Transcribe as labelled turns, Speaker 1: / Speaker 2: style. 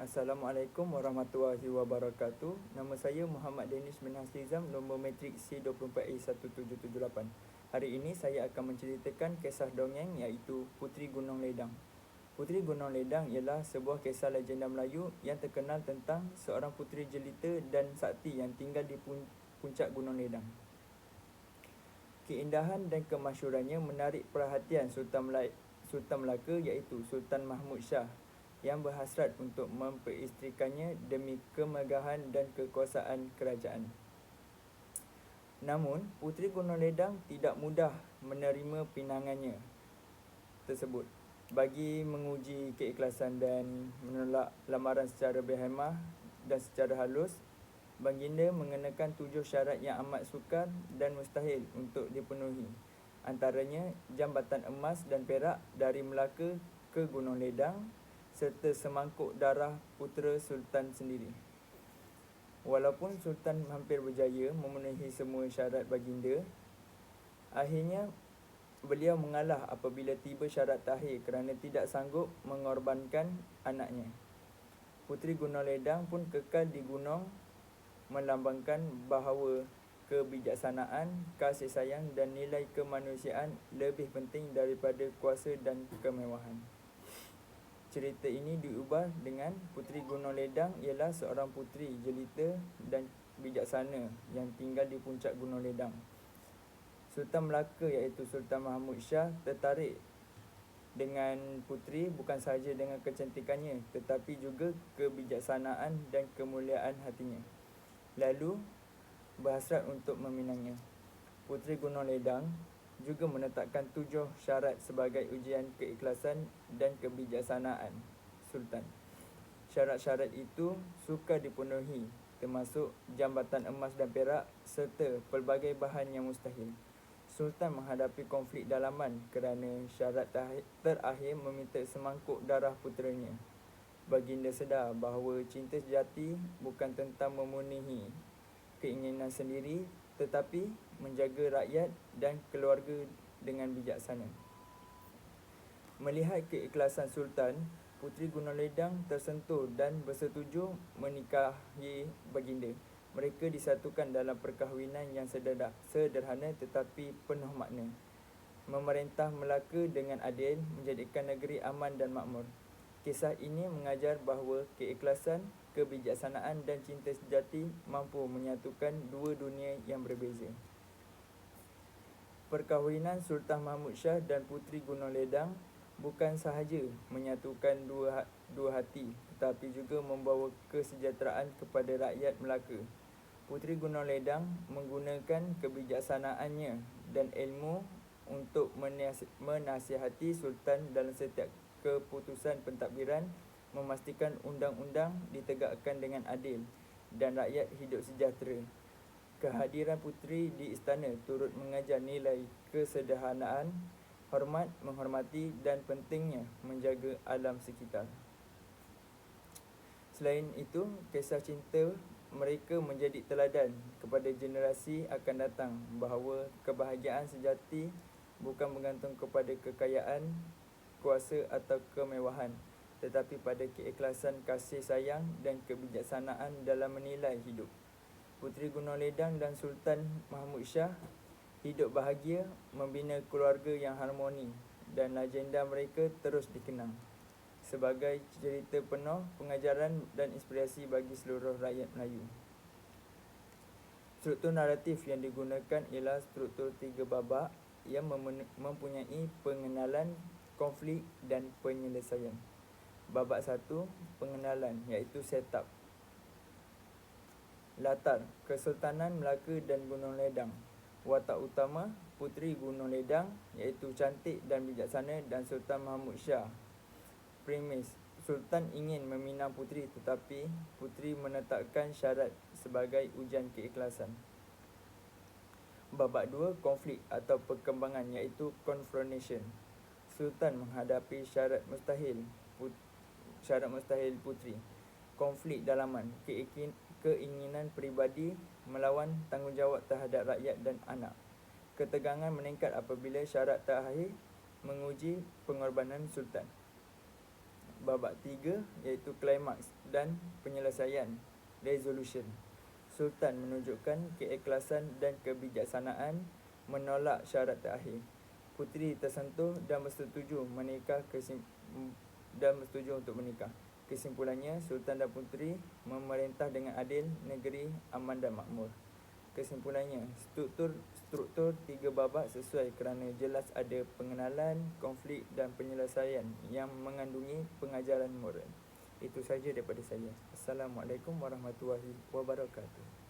Speaker 1: Assalamualaikum warahmatullahi wabarakatuh. Nama saya Muhammad Danish bin Haslizam, nombor matrik C24A1778. Hari ini saya akan menceritakan kisah dongeng iaitu Puteri Gunung Ledang. Puteri Gunung Ledang ialah sebuah kisah legenda Melayu yang terkenal tentang seorang puteri jelita dan sakti yang tinggal di puncak Gunung Ledang. Keindahan dan kemasyhurannya menarik perhatian Sultan Melaka iaitu Sultan Mahmud Shah yang berhasrat untuk memperisterikannya demi kemegahan dan kekuasaan kerajaan. Namun, Puteri Gunung Ledang tidak mudah menerima pinangannya tersebut. Bagi menguji keikhlasan dan menolak lamaran secara berhemah dan secara halus, Baginda mengenakan 7 syarat yang amat sukar dan mustahil untuk dipenuhi. Antaranya, jambatan emas dan perak dari Melaka ke Gunung Ledang serta semangkuk darah putera Sultan sendiri. Walaupun Sultan hampir berjaya memenuhi semua syarat baginda, akhirnya beliau mengalah apabila tiba syarat terakhir kerana tidak sanggup mengorbankan anaknya. Puteri Gunung Ledang pun kekal di gunung, melambangkan bahawa kebijaksanaan, kasih sayang dan nilai kemanusiaan lebih penting daripada kuasa dan kemewahan. Cerita ini diubah dengan Puteri Gunung Ledang ialah seorang puteri jelita dan bijaksana yang tinggal di puncak Gunung Ledang. Sultan Melaka iaitu Sultan Mahmud Shah tertarik dengan puteri bukan sahaja dengan kecantikannya tetapi juga kebijaksanaan dan kemuliaan hatinya. Lalu berhasrat untuk meminangnya. Puteri Gunung Ledang juga menetapkan 7 syarat sebagai ujian keikhlasan dan kebijaksanaan Sultan. Syarat-syarat itu sukar dipenuhi, termasuk jambatan emas dan perak serta pelbagai bahan yang mustahil. Sultan menghadapi konflik dalaman kerana syarat terakhir meminta semangkuk darah puteranya. Baginda sedar bahawa cinta sejati bukan tentang memenuhi keinginan sendiri tetapi menjaga rakyat dan keluarga dengan bijaksana. Melihat keikhlasan Sultan, Puteri Gunung Ledang tersentuh dan bersetuju menikahi baginda. Mereka disatukan dalam perkahwinan yang sederhana tetapi penuh makna. Memerintah Melaka dengan adil, menjadikan negeri aman dan makmur. Kisah ini mengajar bahawa keikhlasan, kebijaksanaan dan cinta sejati mampu menyatukan dua dunia yang berbeza. Perkahwinan Sultan Mahmud Shah dan Puteri Gunung Ledang bukan sahaja menyatukan dua hati tetapi juga membawa kesejahteraan kepada rakyat Melaka. Puteri Gunung Ledang menggunakan kebijaksanaannya dan ilmu untuk menasihati Sultan dalam setiap keputusan pentadbiran, memastikan undang-undang ditegakkan dengan adil dan rakyat hidup sejahtera. Kehadiran puteri di istana turut mengajar nilai kesederhanaan, hormat, menghormati dan pentingnya menjaga alam sekitar. Selain itu, kisah cinta mereka menjadi teladan kepada generasi akan datang bahawa kebahagiaan sejati bukan bergantung kepada kekayaan, kuasa atau kemewahan, tetapi pada keikhlasan, kasih sayang dan kebijaksanaan dalam menilai hidup. Puteri Gunung Ledang dan Sultan Mahmud Shah hidup bahagia, membina keluarga yang harmoni dan legenda mereka terus dikenang sebagai cerita penuh pengajaran dan inspirasi bagi seluruh rakyat Melayu. Struktur naratif yang digunakan ialah struktur 3 babak yang mempunyai pengenalan, konflik dan penyelesaian. Babak 1, pengenalan iaitu setup. Latar, Kesultanan Melaka dan Gunung Ledang. Watak utama, Puteri Gunung Ledang iaitu cantik dan bijaksana dan Sultan Mahmud Shah. Premis, Sultan ingin meminang puteri tetapi puteri menetapkan syarat sebagai ujian keikhlasan. Babak 2, konflik atau perkembangan iaitu confrontation. Sultan menghadapi syarat mustahil puteri. Konflik dalaman, keinginan peribadi melawan tanggungjawab terhadap rakyat dan anak. Ketegangan meningkat apabila syarat terakhir menguji pengorbanan Sultan. babak 3 iaitu klimaks dan penyelesaian, resolution. Sultan menunjukkan keikhlasan dan kebijaksanaan menolak syarat terakhir. Puteri tersentuh dan bersetuju untuk menikah. Kesimpulannya, Sultan dan Puteri memerintah dengan adil, negeri aman dan makmur. Kesimpulannya, struktur 3 babak sesuai kerana jelas ada pengenalan, konflik dan penyelesaian yang mengandungi pengajaran moral. Itu saja daripada saya. Assalamualaikum warahmatullahi wabarakatuh.